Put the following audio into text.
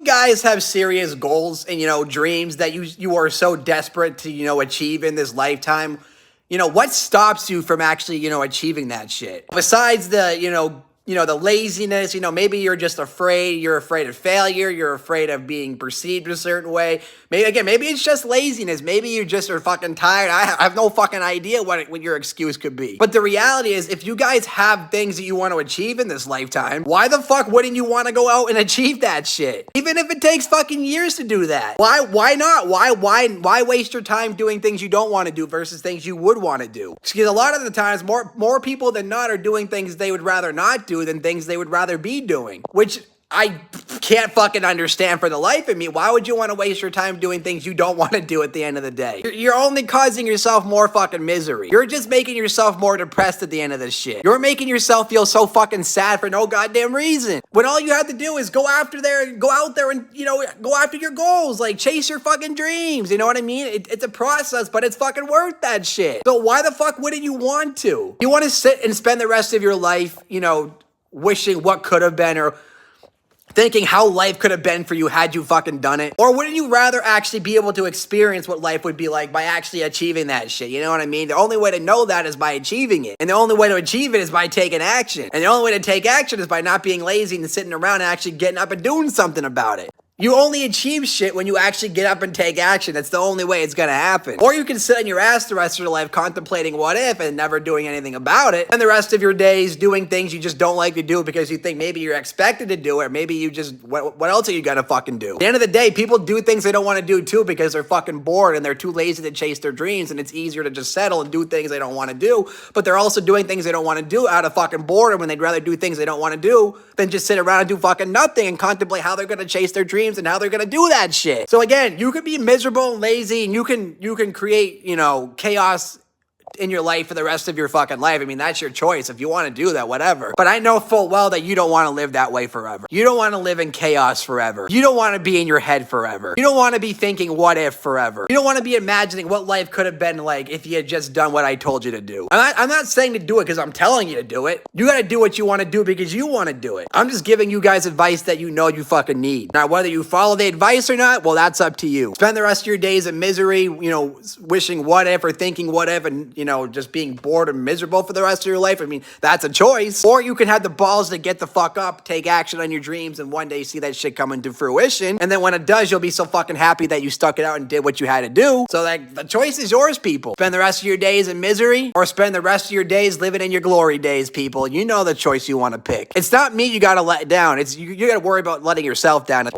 Guys have serious goals and dreams that you are so desperate to achieve in this lifetime. What stops you from actually achieving that shit besides the laziness? Maybe you're just afraid. You're afraid of failure. You're afraid of being perceived a certain way. Maybe it's just laziness. Maybe you just are fucking tired. I have no fucking idea what your excuse could be. But the reality is, if you guys have things that you want to achieve in this lifetime, why the fuck wouldn't you want to go out and achieve that shit? Even if it takes fucking years to do that. Why not? Why waste your time doing things you don't want to do versus things you would want to do? Because a lot of the times, more people than not are doing things they would rather not do than things they would rather be doing, which I can't fucking understand for the life of me. Why would you want to waste your time doing things you don't want to do at the end of the day? You're only causing yourself more fucking misery. You're just making yourself more depressed at the end of this shit. You're making yourself feel so fucking sad for no goddamn reason. When all you have to do is go out there and go after your goals. Like, chase your fucking dreams. You know what I mean? It's a process, but it's fucking worth that shit. So why the fuck wouldn't you want to? You want to sit and spend the rest of your life, wishing what could have been, or thinking how life could have been for you had you fucking done it? Or wouldn't you rather actually be able to experience what life would be like by actually achieving that shit? You know what I mean? The only way to know that is by achieving it. And the only way to achieve it is by taking action. And the only way to take action is by not being lazy and sitting around and actually getting up and doing something about it. You only achieve shit when you actually get up and take action. That's the only way it's gonna happen. Or you can sit on your ass the rest of your life contemplating what if and never doing anything about it, and the rest of your days doing things you just don't like to do because you think maybe you're expected to do it, or maybe you just, what else are you gonna fucking do? At the end of the day, people do things they don't want to do too because they're fucking bored and they're too lazy to chase their dreams, and it's easier to just settle and do things they don't want to do, but they're also doing things they don't want to do out of fucking boredom when they'd rather do things they don't want to do than just sit around and do fucking nothing and contemplate how they're gonna chase their dreams and how they're gonna do that shit. So again, you could be miserable and lazy, and you can create, chaos in your life for the rest of your fucking life. I mean, that's your choice. If you want to do that, whatever. But I know full well that you don't want to live that way forever. You don't want to live in chaos forever. You don't want to be in your head forever. You don't want to be thinking what if forever. You don't want to be imagining what life could have been like if you had just done what I told you to do. I'm not saying to do it because I'm telling you to do it. You got to do what you want to do because you want to do it. I'm just giving you guys advice that you know you fucking need. Now, whether you follow the advice or not, well, that's up to you. Spend the rest of your days in misery, wishing what if or thinking what if, and just being bored and miserable for the rest of your life. I mean, that's a choice. Or you can have the balls to get the fuck up, take action on your dreams, and one day see that shit come into fruition. And then when it does, you'll be so fucking happy that you stuck it out and did what you had to do. So the choice is yours, people. Spend the rest of your days in misery, or spend the rest of your days living in your glory days, people. You know the choice you want to pick. It's not me you gotta let down. It's you gotta worry about letting yourself down.